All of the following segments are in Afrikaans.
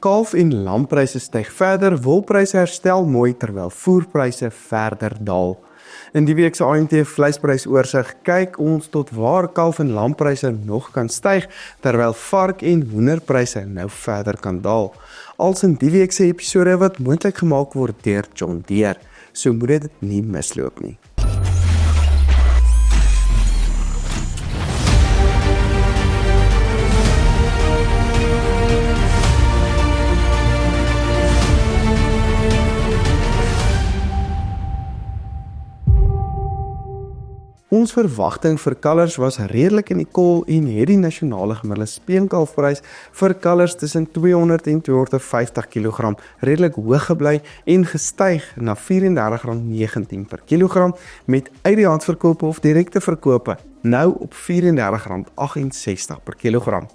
Kalf- en lampryse styg verder, wolpryse herstel mooi terwyl voerpryse verder daal. In die week se AMT vleisprysoorsigg kyk ons tot waar kalf- en lampryse nog kan styg, terwyl vark- en hoenderpryse nou verder kan daal. Als in die week se episode wat moontlik gemaak word deur John Deere, so moet dit nie misloop nie. Ons verwagting vir kalvers was redelik in die kol en het die nasionale gemiddelde speenkalfprys vir kalvers tussen 200 en 250 kg redelik hoog gebly en gestyg na R34.19 per kilogram met uit die hand verkope of direkte verkope nou op R34.68 per kilogram.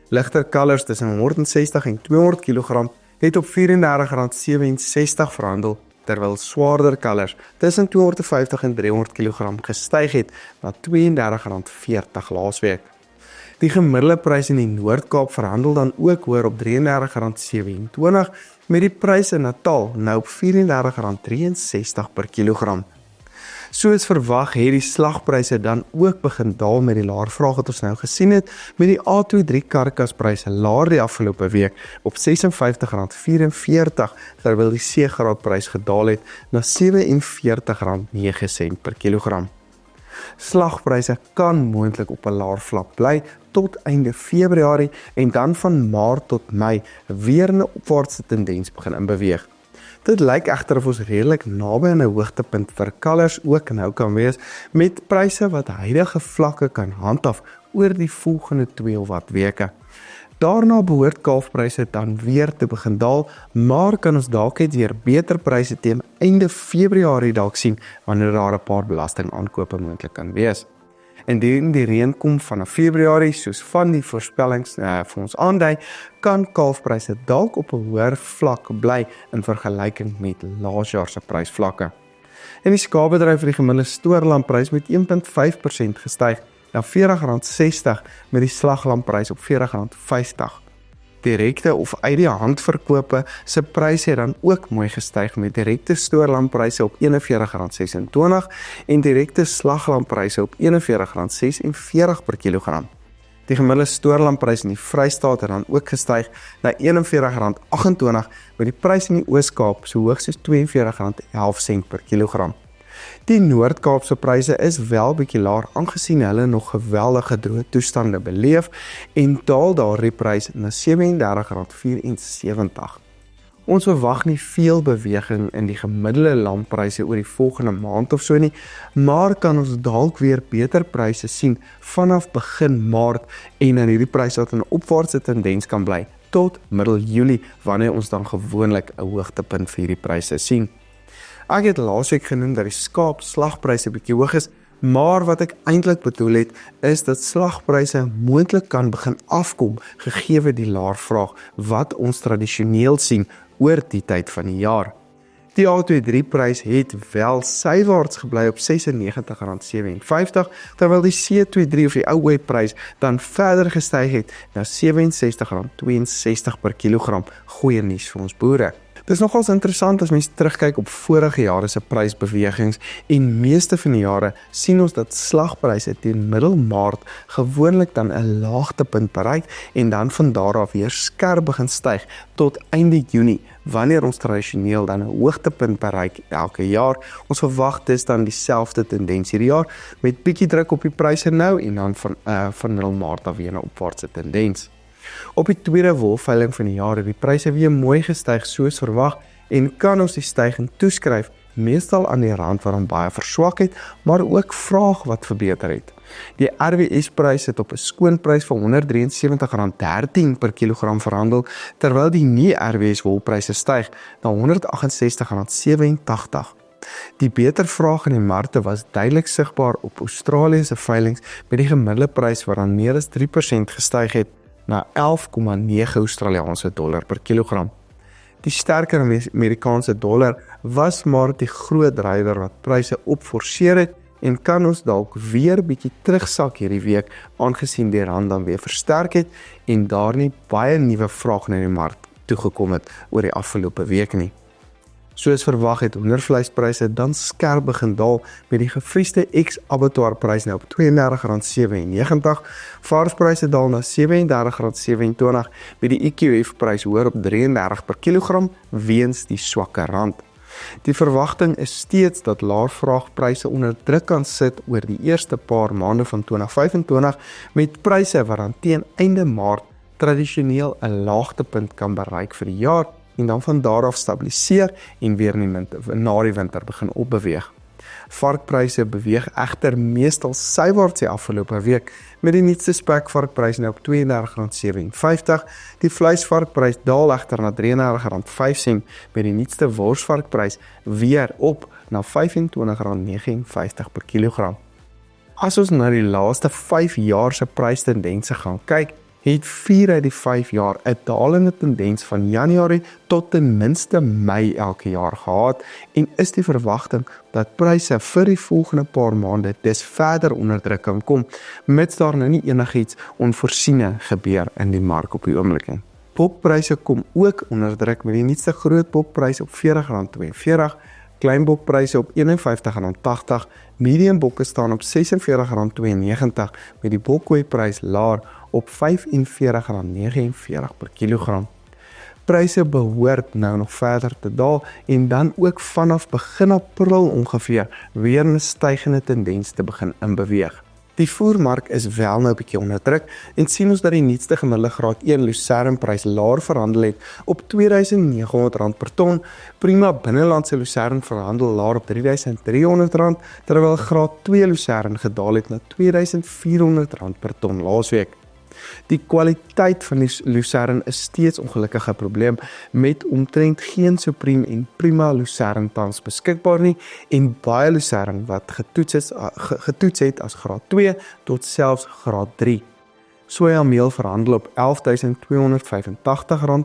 Ligter kalvers tussen 160 en 200 kg het op R34.67 verhandel, terwyl swaarder kalvers tussen 250 en 300 kg gestyg het na R32.40 laasweek. Die gemiddelde prys in die Noord-Kaap verhandel dan ook hoër op R33.27 met die prys in Natal nou op R34.63 per kilogram. Soos verwag het die slagpryse dan ook begin daal met die laer vraag wat ons nou gesien het, met die A23 karkaspryse laer die afgelope week op R56.44 terwyl die C-graadprys gedaal het na R47.09 per kilogram. Slagpryse kan moontlik op 'n laer vlak bly tot einde Februarie en dan van Maart tot Mei weer 'n opwaartse tendens begin inbeweeg. Dit lyk egter of ons redelik naby aan 'n hoogtepunt vir kalvers ook nou kan wees, met pryse wat huidige vlakke kan handhaaf oor die volgende 2 of wat weke. Daarna behoort kalfpryse dan weer te begin daal, maar kan ons dalk net weer beter pryse teen einde Februarie dalk sien wanneer daar 'n paar belastingaankope moontlik kan wees. Indien die reën kom vanaf Februarie, soos van die voorspellings vir ons aandui, kan kalfpryse dalk op 'n hoër vlak bly in vergelyking met laasjaar se prysvlakke. En die skaapbedryf vir die gemiddelde stoorlamprys met 1.5% gestyg na R40.60 met die slaglamprys op R40.50. Direkte of uit die hand verkope se pryse het dan ook mooi gestyg met direkte stoorlampryse op R41.26 en direkte slaglampryse op R41.46 per kilogram. Die gemiddelde stoorlamprys in die Vrystaat het dan ook gestyg na R41.28 met die prys in die Oos-Kaap so hoog soos R42.11 per kilogram. Die Noord-Kaapse pryse is wel bietjie laer aangesien hulle nog geweldige droë toestande beleef en daal daardie prys na R37.74. Ons verwag nie veel beweging in die gemiddelde lampryse oor die volgende maand of so nie, maar kan ons dalk weer beter pryse sien vanaf begin Maart en in hierdie pryse wat 'n opwaartse tendens kan bly tot middel Julie wanneer ons dan gewoonlik 'n hoogtepunt vir hierdie pryse sien. Ek het laasweek genoem dat die slagpryse bietjie hoog is, maar wat ek eintlik bedoel het, is dat slagpryse moontlik kan begin afkom gegee die laer vraag wat ons tradisioneel sien oor die tyd van die jaar. Die A23 prys het wel sywaarts gebly op R96.57, terwyl die C23 of die ou prys dan verder gestyg het na R67.62 per kilogram. Goeie nuus vir ons boere. Dit is nogals interessant as mens terugkyk op vorige jare se prysbewegings en meeste van die jare sien ons dat slagpryse teen middel Maart gewoonlik dan 'n laagtepunt bereik en dan van daar af weer skerp begin styg tot einde Junie wanneer ons tradisioneel dan 'n hoogtepunt bereik elke jaar. Ons verwag dis dan dieselfde tendens hierdie jaar met bietjie druk op die pryse nou en dan van middel Maart af weer 'n opwaartse tendens. Op die tweede wolveiling van die jaar het die pryse weer mooi gestyg soos verwag en kan ons die styging toeskryf meestal aan die rand waarin baie verswak het, maar ook vraag wat verbeter het. Die RWS-prys het op 'n skoonprys van R173.13 per kilogram verhandel, terwyl die nie-RWS wolpryse styg na R168.87. Die beter vraag in die markte was duidelik sigbaar op Australië se veilings met die gemiddelde prys wat dan meer as 3% gestyg het na 11,9 Australiese dollar per kilogram. Die sterker Amerikaanse dollar was maar die groot drywer wat pryse opforceer het en kan ons dalk weer bietjie terugsak hierdie week aangesien die rand dan weer versterk het en daar nie baie nuwe vraag in die mark toegekom het oor die afgelope week nie. Soos verwag het hoendervleispryse dan skerp begin daal met die gevriesde ex-abattoir prys nou op R32,97, varspryse daal na R37,27 met die EQF prys hoër op R33 per kilogram weens die swakker rand. Die verwagting is steeds dat laervraagpryse onder druk kan sit oor die eerste paar maande van 2025 met pryse wat dan teen einde Maart tradisioneel 'n laagtepunt kan bereik vir die jaar en dan van daar af stabiliseer en weer na die winter begin opbeweeg. Varkpryse beweeg egter meestal sywaarts die afgelope week met die nuutste spekvarkprys nou op R32,57, die vleisvarkprys daal egter na R33,05 met die nuutste worsvarkprys weer op na R25,59 per kilogram. As ons na die laaste 5 jaar se prystendense gaan kyk, het 4 uit die 5 jaar 'n dalende tendens van Januarie tot ten minste Mei elke jaar gehad en is die verwagting dat pryse vir die volgende paar maande dis verder onder druk kan kom, mits daar nou nie enigiets onvoorsiene gebeur in die mark op die oomblik nie. Bokpryse kom ook onder druk met die nuutste groot bokprys op R40,42, klein bokpryse op R51,80, medium bokke staan op R46,92 met die bokkooiprys laer op R45,49 per kilogram. Pryse behoort nou nog verder te daal en dan ook vanaf begin April ongeveer weer 'n stygende tendens te begin inbeweeg. Die voermark is wel nou 'n bietjie onder druk en sien ons dat die nuutste gemiddelde graad 1 lucernprys laer verhandel het op R2,900 per ton, prima binnelandse lucern verhandel laer op R3,300 terwyl graad 2 lucern gedaal het na R2,400 per ton laasweek. Die kwaliteit van die lucern is steeds ongelukkig 'n probleem met omtrent geen supreme en prima lucern tans beskikbaar nie en baie lucern wat getoets het as graad 2 tot selfs graad 3. Sojameel verhandel op R11,285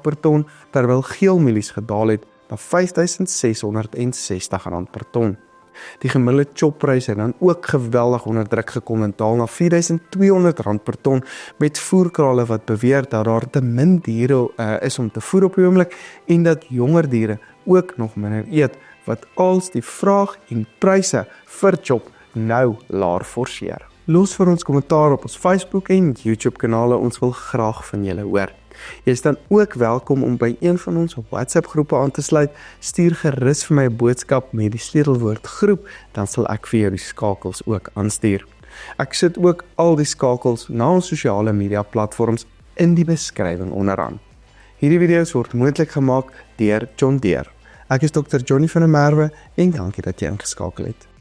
per ton terwyl geelmielies gedaal het na R5,660 per ton. Die gemiddelde choppryse het dan ook geweldig onder druk gekom en daal na R4,200 per ton met voerkrale wat beweer dat daar te min diere is om te voer op die oomblik en dat jonger diere ook nog minder eet wat als die vraag en pryse vir chop nou laer forceer. Los vir ons kommentaar op ons Facebook en YouTube kanale, ons wil graag van julle hoor. Jy is dan ook welkom om by een van ons WhatsApp groepe aan te sluit. Stuur gerus vir my 'n boodskap met die sleutelwoord groep, dan sal ek vir jou die skakels ook aanstuur. Ek sit ook al die skakels na ons sosiale media platforms in die beskrywing onderaan. Hierdie video's word moontlik gemaak deur John Deere. Ek is Dr. Johnny van der Merwe en dankie dat jy ingeskakel het.